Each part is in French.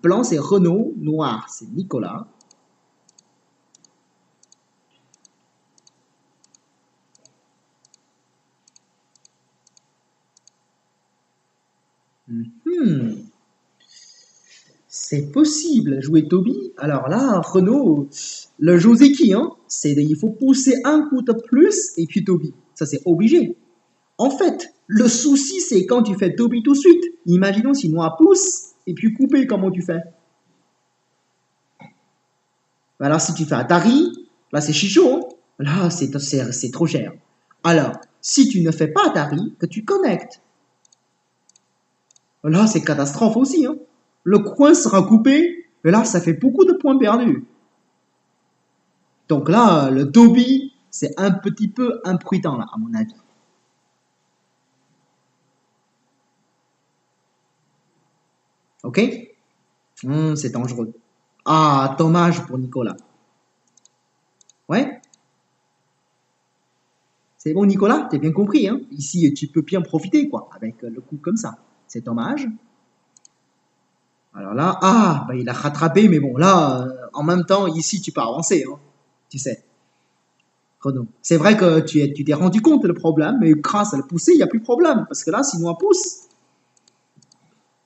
blanc c'est Renaud, noir c'est Nicolas. C'est possible, jouer Toby. Alors là, Renaud, le jeu c'est qui, hein? Il faut pousser un coup de plus et puis Toby. Ça, c'est obligé. En fait, le souci, c'est quand tu fais Toby tout de suite. Imaginons si Noir pousse et puis couper, comment tu fais? Alors, si tu fais Atari, là, c'est chichot, hein. Là, c'est trop cher. Alors, si tu ne fais pas Atari, que tu connectes, là, c'est catastrophe aussi, hein. Le coin sera coupé, et là, ça fait beaucoup de points perdus. Donc là, le Toby, c'est un petit peu imprudent, là, à mon avis. Ok? C'est dangereux. Ah, dommage pour Nicolas. Ouais? C'est bon, Nicolas, t'as bien compris, hein? Ici, tu peux bien profiter, quoi, avec le coup comme ça. C'est dommage. Alors là, bah, il a rattrapé, mais bon, là, en même temps, ici, tu peux avancer, hein, tu sais. Renaud. C'est vrai que tu t'es rendu compte le problème, mais grâce à le pousser, il n'y a plus de problème. Parce que là, si on pousse,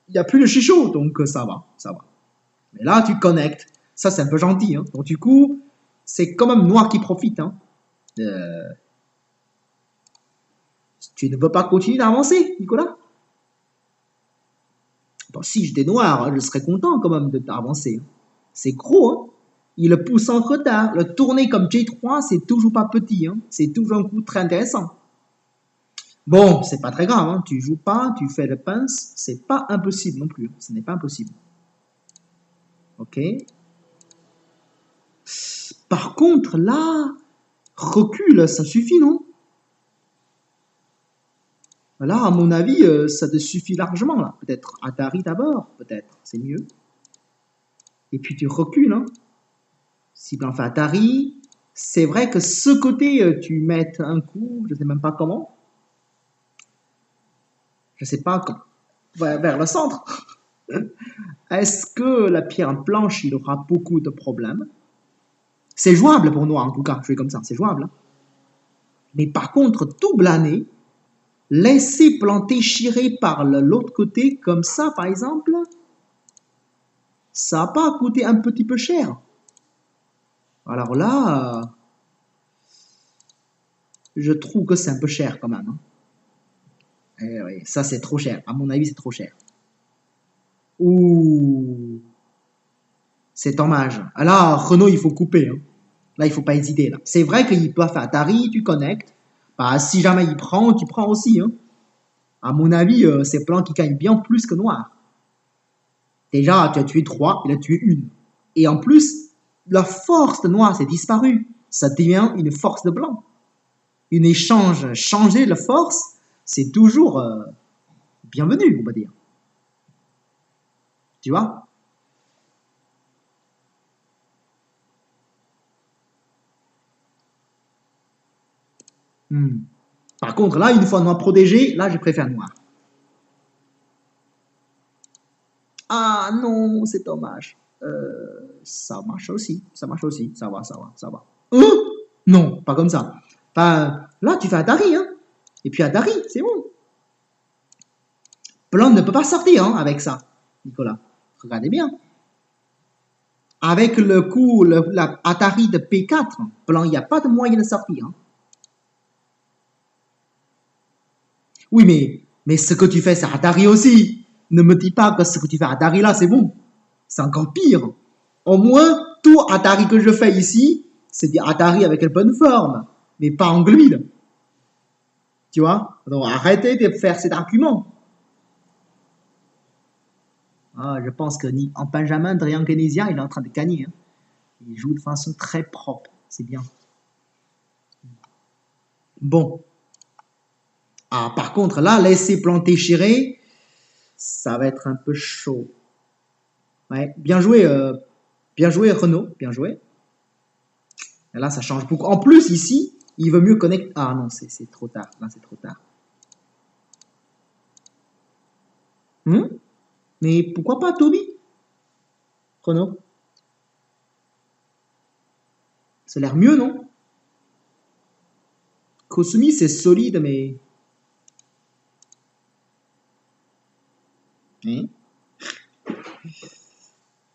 il n'y a plus de chichot, donc ça va, ça va. Mais là, tu connectes. Ça, c'est un peu gentil, hein. Donc, du coup, c'est quand même Noir qui profite, hein. Euh, Tu ne veux pas continuer d'avancer, Nicolas? Bon, si j'étais Noir, je serais content quand même d'avancer. C'est gros, hein. Il le pousse en retard. Le tourner comme J3, c'est toujours pas petit, hein. C'est toujours un coup très intéressant. Bon, c'est pas très grave, hein. Tu joues pas, tu fais le pince, c'est pas impossible non plus. Ce n'est pas impossible. Ok. Par contre, là, recule, ça suffit, non? Là, à mon avis, ça te suffit largement, là. Peut-être Atari d'abord, peut-être, c'est mieux. Et puis tu recules, hein. Si tu en fais Atari, c'est vrai que ce côté, tu mets un coup, je sais même pas comment, je sais pas, vers le centre. Est-ce que la pierre blanche, il aura beaucoup de problèmes? C'est jouable pour Noir, en tout cas, jouer comme ça, c'est jouable, hein. Mais par contre, tout blâner, laisser planter Chiré par l'autre côté, comme ça, par exemple, ça n'a pas coûté un petit peu cher. Alors là, je trouve que c'est un peu cher quand même, hein. Eh oui, ça, c'est trop cher. À mon avis, c'est trop cher. Ouh, c'est dommage. Là, Renault, il faut couper, hein. Là, il faut pas hésiter. Là. C'est vrai qu'il peut faire Atari, tu connectes. Bah, si jamais il prend, tu prends aussi, hein. À mon avis, c'est Plan qui gagne bien plus que Noir. Déjà, tu as tué 3, il a tué une. Et en plus, la force de Noir s'est disparue. Ça devient une force de Blanc. Une échange, changer la force, c'est toujours bienvenu, on va dire. Tu vois? Hmm. Par contre, là, une fois Noir protégé, là, je préfère Noir. Ah non, c'est dommage. Ça marche aussi, ça marche aussi, ça va, ça va, ça va. Non, pas comme ça. Enfin, là, tu fais Atari, hein. Et puis Atari, c'est bon. Blanc ne peut pas sortir, hein, avec ça, Nicolas. Regardez bien. Avec le coup, la Atari de P4, Blanc, il n'y a pas de moyen de sortir, hein. Oui, mais ce que tu fais, c'est Atari aussi. Ne me dis pas que ce que tu fais à Atari là, c'est bon. C'est encore pire. Au moins, tout Atari que je fais ici, c'est des Atari avec une bonne forme, mais pas en gluide. Tu vois? Donc arrêtez de faire cet argument. Ah, je pense que en Benjamin Drian Kenesia, il est en train de gagner, hein. Il joue de façon très propre. C'est bien. Bon. Ah, par contre, là, laisser planter Chiré, ça va être un peu chaud. Ouais, bien joué Renault, bien joué. Et là, ça change beaucoup. En plus, ici, il veut mieux connecter. Ah non, c'est trop tard. Là, c'est trop tard. Mais pourquoi pas Toby? Renaud, ça a l'air mieux, non? Kosumi, c'est solide, mais... Hein?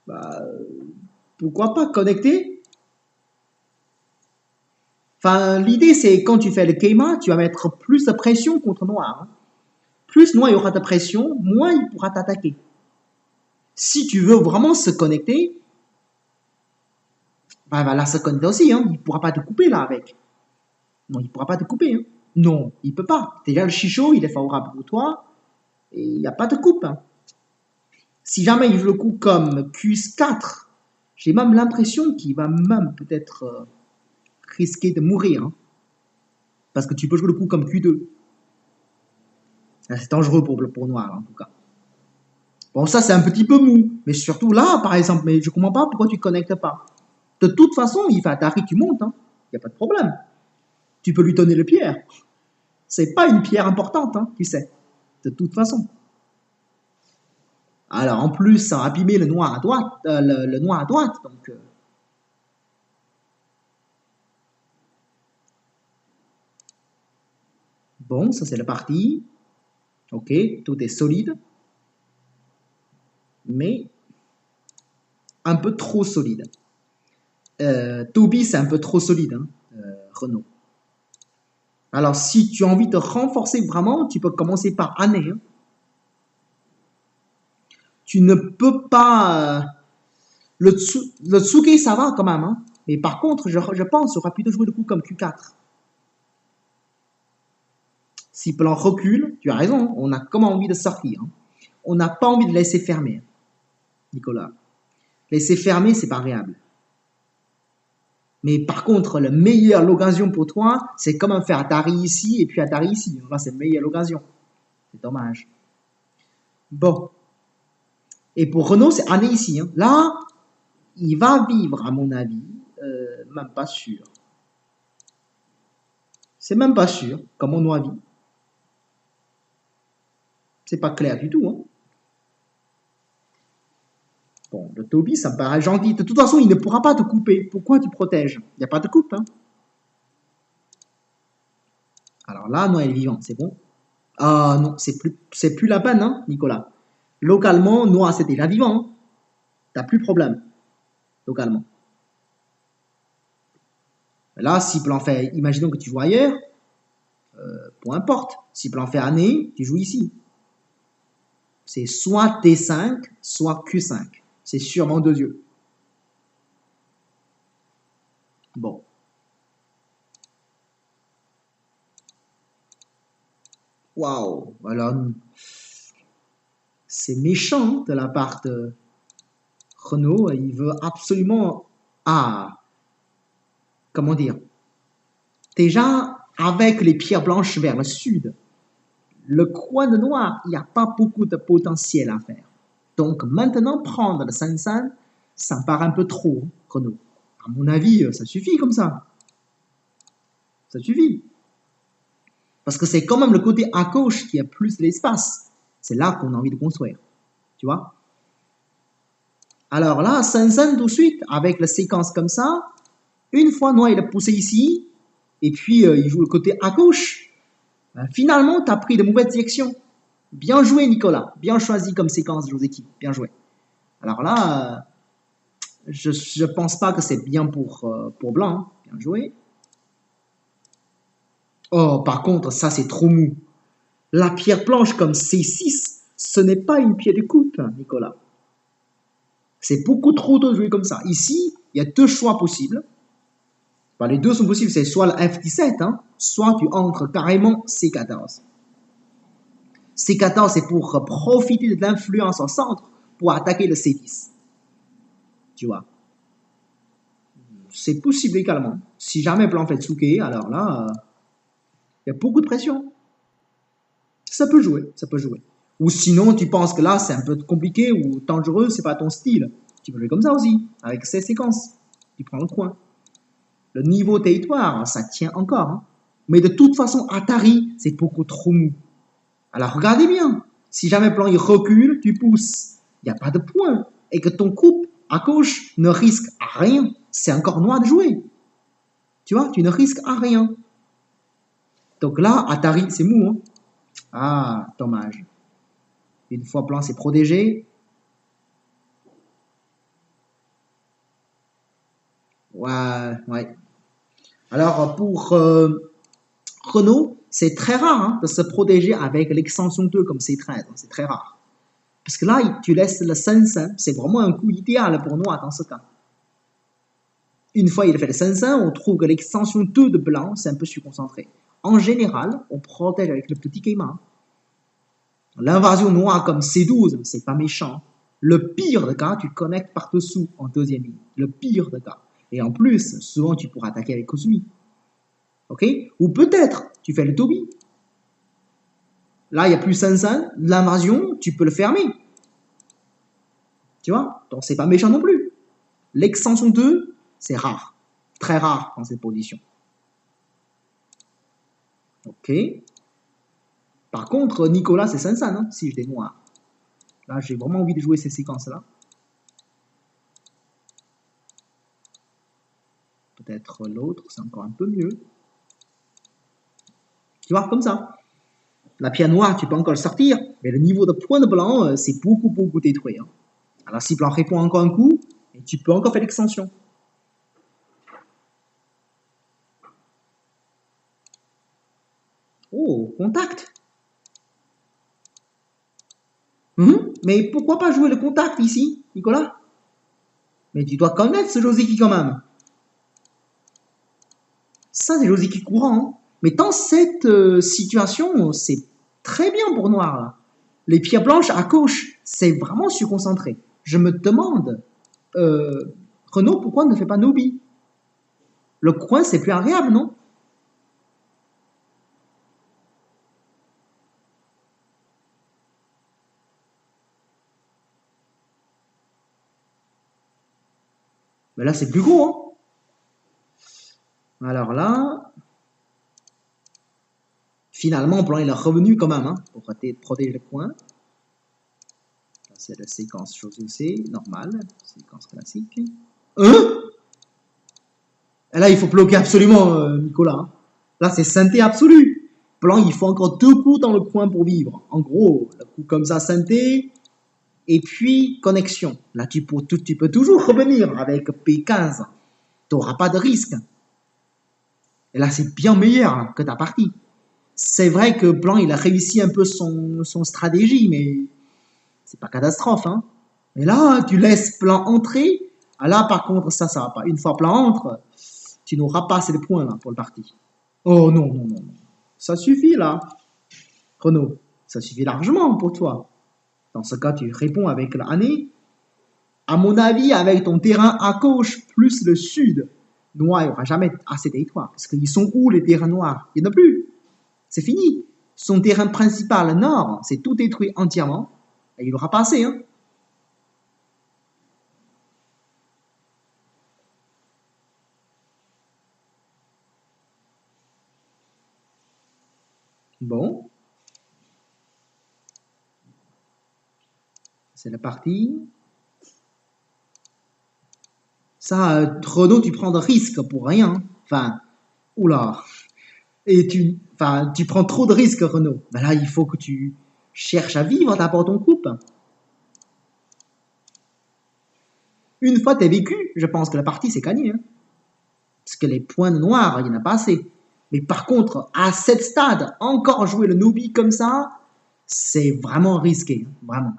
Bah, pourquoi pas connecter? Enfin, l'idée, c'est quand tu fais le Keima, tu vas mettre plus de pression contre Noir, hein. Plus Noir il y aura de pression, moins il pourra t'attaquer. Si tu veux vraiment se connecter, bah, il va là se connecter aussi, hein. Il ne pourra pas te couper là avec. Non, il ne pourra pas te couper, hein. Non, il ne peut pas. Déjà, le Chicho, il est favorable pour toi, et il n'y a pas de coupe, hein. Si jamais il joue le coup comme Q4, j'ai même l'impression qu'il va même peut-être risquer de mourir, hein. Parce que tu peux jouer le coup comme Q2. C'est dangereux pour Noir, en tout cas. Bon, ça, c'est un petit peu mou. Mais surtout là, par exemple, mais je comprends pas pourquoi tu ne connectes pas. De toute façon, il fait Atari, tu montes, hein. Il n'y a pas de problème. Tu peux lui donner le pierre. C'est pas une pierre importante, hein, tu sais. De toute façon. Alors, en plus, ça a abîmé le noir à droite, le noir à droite. Donc, bon, ça, c'est la partie. Ok, tout est solide. Mais un peu trop solide. Toby, c'est un peu trop solide, hein, Renault. Alors, si tu as envie de renforcer vraiment, tu peux commencer par année, hein. Tu ne peux pas. Le Tsuke, ça va quand même, hein. Mais par contre, je pense qu'il aura plutôt joué le coup comme Q4. Si plan recule, tu as raison, on a comme envie de sortir, hein. On n'a pas envie de laisser fermer, Nicolas. Laisser fermer, c'est pas réable. Mais par contre, la meilleure l'occasion pour toi, c'est comme faire Atari ici et puis Atari ici. Là, c'est la meilleure l'occasion. C'est dommage. Bon. Et pour Renault, c'est année ici, hein. Là, il va vivre, à mon avis. Même pas sûr. C'est même pas sûr, comme mon avis. C'est pas clair du tout, hein. Bon, le Toby, ça me paraît gentil. De toute façon, il ne pourra pas te couper. Pourquoi tu protèges? Il n'y a pas de coupe, hein. Alors là, Noël est vivant, c'est bon. Ah non, c'est plus la peine, hein, Nicolas. Localement, Noah, c'est déjà vivant, hein. T'as plus de problème, localement. Là, si plan fait, imaginons que tu joues ailleurs, peu importe. Si plan fait année, tu joues ici. C'est soit T5, soit Q5. C'est sûrement deux yeux. Bon. Waouh. Alors, c'est méchant de la part de Renault. Il veut absolument... Ah, comment dire? Déjà, avec les pierres blanches vers le sud, le coin de noir, il n'y a pas beaucoup de potentiel à faire. Donc maintenant, prendre le Sansan, ça me paraît un peu trop, Renault. À mon avis, ça suffit comme ça. Ça suffit. Parce que c'est quand même le côté à gauche qui a plus d'espace. C'est là qu'on a envie de construire. Tu vois? Alors là, Sansan tout de suite, avec la séquence comme ça, une fois Noir il a poussé ici, et puis il joue le côté à gauche. Finalement, tu as pris de mauvaises directions. Bien joué, Nicolas. Bien choisi comme séquence, Joseki. Bien joué. Alors là, je ne pense pas que c'est bien pour Blanc, hein. Bien joué. Oh, par contre, ça, c'est trop mou. La pierre blanche comme C6, ce n'est pas une pierre de coupe, Nicolas. C'est beaucoup trop tôt de jouer comme ça. Ici, il y a deux choix possibles. Enfin, les deux sont possibles. C'est soit le F17, hein, soit tu entres carrément C14. C14, c'est pour profiter de l'influence au centre pour attaquer le C10. Tu vois. C'est possible également. Si jamais plan fait Tsuke, alors là, il y a beaucoup de pression. Ça peut jouer, ça peut jouer. Ou sinon, tu penses que là, c'est un peu compliqué ou dangereux, c'est pas ton style. Tu peux jouer comme ça aussi, avec ces séquences. Tu prends le coin. Le niveau territoire, ça tient encore, hein. Mais de toute façon, Atari, c'est beaucoup trop mou. Alors regardez bien. Si jamais plan il recule, tu pousses. Il n'y a pas de point. Et que ton coupe, À gauche ne risque à rien. C'est encore noir de jouer. Tu vois, tu ne risques à rien. Donc là, Atari, c'est mou. Hein. Ah, dommage. Une fois blanc, c'est protégé. Ouais, ouais. Alors, pour Renault, c'est très rare hein, de se protéger avec l'extension 2 comme C13. C'est très rare. Parce que là, tu laisses le 5-5. C'est vraiment un coup idéal pour Noir dans ce cas. Une fois il a fait le 5-5, on trouve que l'extension 2 de blanc, c'est un peu surconcentré. En général, on protège avec le petit caiman. L'invasion noire comme C12, c'est pas méchant. Le pire de cas, tu connectes par-dessous en deuxième ligne. Le pire de cas. Et en plus, souvent, tu pourras attaquer avec Kosumi. Ok? Ou peut-être, tu fais le Toby. Là, il n'y a plus 5-5. L'invasion, tu peux le fermer. Tu vois? Donc, c'est pas méchant non plus. L'extension 2, c'est rare. Très rare dans cette position. Ok? Par contre, Nicolas, c'est 5-5, hein, si je des noirs. Là, j'ai vraiment envie de jouer ces séquences-là. Peut-être l'autre, c'est encore un peu mieux. Tu vois, comme ça. La pierre noire, tu peux encore le sortir, mais le niveau de point de blanc, c'est beaucoup, beaucoup détruit. Hein. Alors, si blanc répond encore un coup, et tu peux encore faire l'extension. Oh, contact. Mais pourquoi pas jouer le contact ici, Nicolas? Mais tu dois connaître ce Joseki quand même. Ça, c'est Joseki courant. Hein. Mais dans cette situation, c'est très bien pour Noir. Là. Les pierres blanches à gauche, c'est vraiment surconcentré. Je me demande, Renault, pourquoi ne fait pas Nobi? Le coin, c'est plus agréable, non? Mais là, c'est plus gros. Hein. Alors là, finalement, blanc, il est revenu quand même hein, pour protéger le coin. C'est la séquence chose C, normale, séquence classique. Hein? Et là, il faut bloquer absolument, Nicolas. Hein. Là, c'est synthé absolu. Blanc, il faut encore 2 coups dans le coin pour vivre. En gros, le coup comme ça, synthé, et puis connexion. Là, tu peux toujours revenir avec P15. Tu n'auras pas de risque. Et là, c'est bien meilleur hein, que ta partie. C'est vrai que Blanc, il a réussi un peu son stratégie, mais c'est pas catastrophe. Hein. Mais là, tu laisses Blanc entrer. Ah là, par contre, ça va pas. Une fois Blanc entre, tu n'auras pas assez de points là, pour le parti. Oh non, non, non. Ça suffit là, Renaud. Ça suffit largement pour toi. Dans ce cas, tu réponds avec l'année. À mon avis, avec ton terrain à gauche plus le sud, noir, il n'y aura jamais assez de territoire. Parce qu'ils sont où les terrains noirs? Il n'y en a plus. C'est fini. Son terrain principal nord, c'est tout détruit entièrement. Et il n'aura pas assez. Hein. Bon. C'est la partie. Ça, Renaud, tu prends de risques pour rien. Enfin, oula. Et tu prends trop de risques, Renaud. Ben là, il faut que tu cherches à vivre d'abord ton couple. Une fois t'es vécu, je pense que la partie c'est gagné. Hein. Parce que les points noirs, il n'y en a pas assez. Mais par contre, à cette stade, encore jouer le Nobi comme ça, c'est vraiment risqué. Hein, vraiment.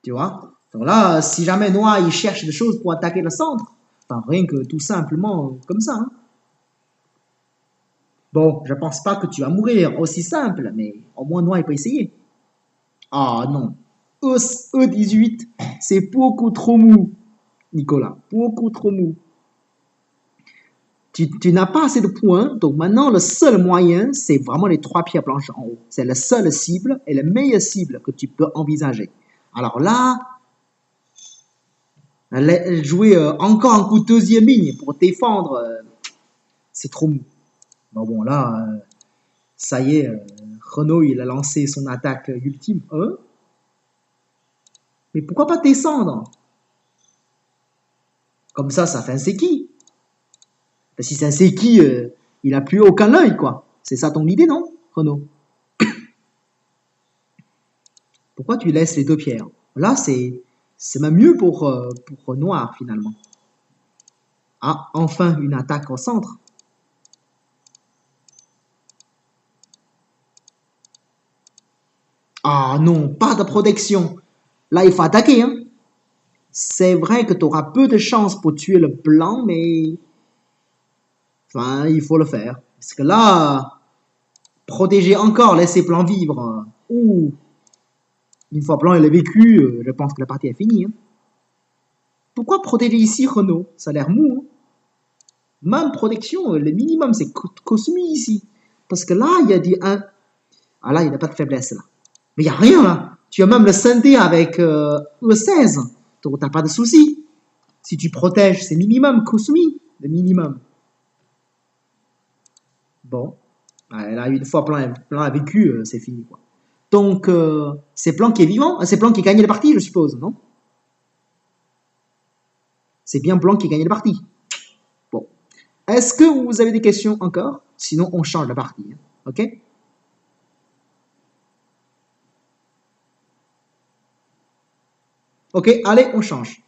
Tu vois? Donc là, si jamais Noir il cherche des choses pour attaquer le centre, enfin rien que tout simplement comme ça. Hein. Bon, je pense pas que tu vas mourir aussi simple, mais au moins Noir il peut essayer. Ah non. E18, c'est beaucoup trop mou, Nicolas. Beaucoup trop mou. Tu n'as pas assez de points, donc maintenant le seul moyen, c'est vraiment les 3 pierres blanches en haut. C'est la seule cible et la meilleure cible que tu peux envisager. Alors là, jouer encore un coup de deuxième ligne pour défendre, c'est trop mou. Bon là, ça y est, Renault, il a lancé son attaque ultime. Mais pourquoi pas descendre? Comme ça fait un Seki. Si c'est un Seki, il a plus aucun œil, quoi. C'est ça ton idée, non, Renault? Pourquoi tu laisses les deux pierres? Là, c'est même mieux pour Noir, finalement. Ah, enfin, une attaque au centre. Ah non, pas de protection. Là, il faut attaquer, hein. C'est vrai que tu auras peu de chance pour tuer le blanc, mais enfin, il faut le faire. Parce que là, protéger encore, laisser blanc vivre. Ouh, une fois blanc il a vécu, je pense que la partie est finie, hein. Pourquoi protéger ici Renault? Ça a l'air mou, hein. Même protection, le minimum, c'est Cosmi ici. Parce que là, il y a des... Ah là, il n'y a pas de faiblesse, là. Mais il n'y a rien, là. Tu as même le scindé avec E16. Donc, tu n'as pas de souci. Si tu protèges, c'est minimum, Cosmi, le minimum. Bon. Là, une fois Plan a vécu, c'est fini, quoi. Donc, c'est Plan qui est vivant. C'est Plan qui gagne la partie, je suppose, non? C'est bien Plan qui gagne la partie. Bon. Est-ce que vous avez des questions encore? Sinon, on change la partie, hein. OK? OK, allez, on change.